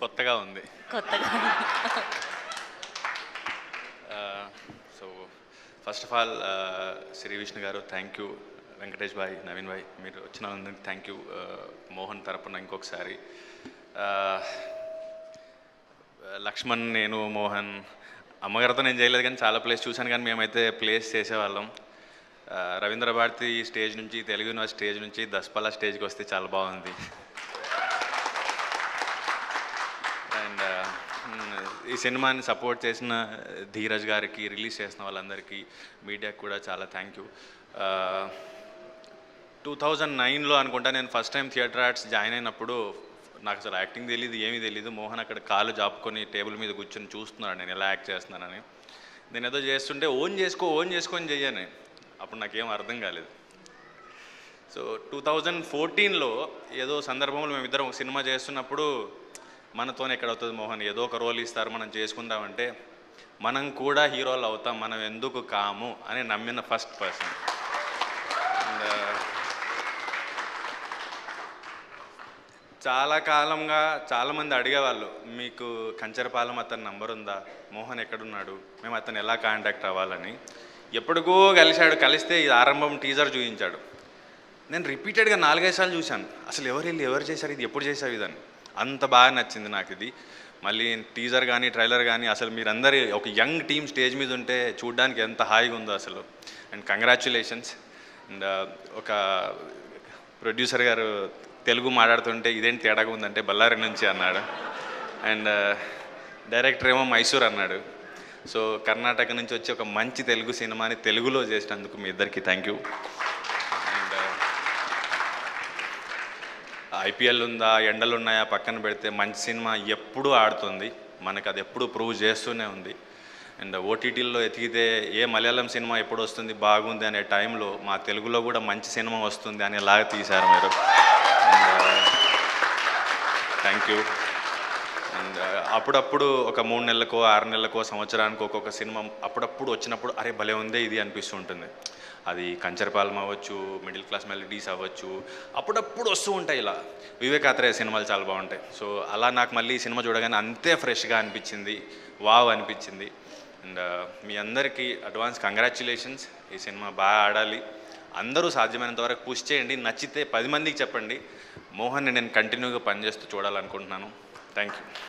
కొత్తగా ఉంది. కొత్తగా so first of all Shri Vishnu garu thank you, Venkatesh bhai, Naveen bhai మీరు వచ్చినందుకు థ్యాంక్ యూ. మోహన్ తరపున ఇంకొకసారి లక్ష్మణ్, నేను, మోహన్, అమ్మగారితో నేను చేయలేదు కానీ చాలా ప్లేస్ చూశాను, కానీ మేమైతే ప్లేస్ చేసేవాళ్ళం. రవీంద్ర భారతి స్టేజ్ నుంచి, తెలుగు యూనివర్సిటీ స్టేజ్ నుంచి దస్పల్లా స్టేజ్కి వస్తే చాలా బాగుంది. అండ్ ఈ సినిమాని సపోర్ట్ చేసిన ధీరజ్ గారికి, రిలీజ్ చేసిన వాళ్ళందరికీ, మీడియాకి కూడా చాలా థ్యాంక్ యూ. 2009లో అనుకుంటా నేను first time theatre arts join అయినప్పుడు నాకు అసలు యాక్టింగ్ తెలియదు, ఏమీ తెలియదు. మోహన్ అక్కడ కాళ్ళు జాపుకొని టేబుల్ మీద కూర్చొని చూస్తున్నాడు నేను ఎలా యాక్ట్ చేస్తున్నానని. నేను ఏదో చేస్తుంటే ఓన్ చేసుకొని చెయ్యాను. అప్పుడు నాకేం అర్థం కాలేదు. సో 2014లో ఏదో సందర్భంలో మేమిద్దరం ఒక సినిమా చేస్తున్నప్పుడు మనతోనే ఎక్కడ అవుతుంది మోహన్, ఏదో ఒక రోల్ ఇస్తారు మనం చేసుకుందామంటే, మనం కూడా హీరోలు అవుతాం, మనం ఎందుకు కాము అని నమ్మిన ఫస్ట్ పర్సన్. అండ్ చాలా కాలంగా చాలామంది అడిగేవాళ్ళు, మీకు కంచరపాలెం అతని నంబర్ ఉందా, మోహన్ ఎక్కడున్నాడు, మేము అతను ఎలా కాంటాక్ట్ అవ్వాలని. ఎప్పటికో కలిస్తే ఇది ఆరంభం టీజర్ చూపించాడు. నేను రిపీటెడ్గా 4-5 సార్లు చూశాను, అసలు ఎవరు చేశారు ఇది, ఎప్పుడు చేశారు ఇదని. అంత బాగా నచ్చింది నాకు ఇది. మళ్ళీ టీజర్ కానీ ట్రైలర్ కానీ అసలు మీరందరి ఒక యంగ్ టీమ్ స్టేజ్ మీద ఉంటే చూడడానికి ఎంత హాయిగా ఉందో అసలు. And congratulations. అండ్ ఒక ప్రొడ్యూసర్ గారు తెలుగు మాట్లాడుతుంటే ఇదేంటి తేడాగా ఉందంటే బళ్ళారి నుంచి అన్నాడు. అండ్ డైరెక్టర్ ఏమో మైసూర్ అన్నాడు. సో కర్ణాటక నుంచి వచ్చి ఒక మంచి తెలుగు సినిమాని తెలుగులో చేసినందుకు మీ ఇద్దరికి థ్యాంక్ యూ. అండ్ ఐపీఎల్ ఉందా, ఎండలు ఉన్నాయా పక్కన పెడితే మంచి సినిమా ఎప్పుడూ ఆడుతుంది, మనకు అది ఎప్పుడూ ప్రూవ్ చేస్తూనే ఉంది. అండ్ ఓటీటీల్లో ఎతికితే ఏ మలయాళం సినిమా ఎప్పుడు వస్తుంది బాగుంది అనే టైంలో మా తెలుగులో కూడా మంచి సినిమా వస్తుంది అనేలాగా తీశారు మీరు. Thank you. అండ్ అప్పుడప్పుడు ఒక 3 నెలలకో 6 నెలలకో సంవత్సరానికి ఒక్కొక్క సినిమా అప్పుడప్పుడు వచ్చినప్పుడు అరే భలే ఉందే ఇది అనిపిస్తుంటుంది. అది కంచరపాలెం అవ్వచ్చు, మిడిల్ క్లాస్ మెలడీస్ అవ్వచ్చు, అప్పుడప్పుడు వస్తూ ఉంటాయి. ఇలా వివేకాత్రేయ సినిమాలు చాలా బాగుంటాయి. సో అలా నాకు మళ్ళీ ఈ సినిమా చూడగానే అంతే ఫ్రెష్గా అనిపించింది, వావ్ అనిపించింది. అండ్ మీ అందరికీ అడ్వాన్స్ కంగ్రాచ్యులేషన్స్. ఈ సినిమా బాగా ఆడాలి, అందరూ సాధ్యమైనంత వరకు పుష్ చేయండి, నచ్చితే 10 మందికి చెప్పండి. మోహన్ని నేను కంటిన్యూగా పనిచేస్తూ చూడాలనుకుంటున్నాను. Thank you.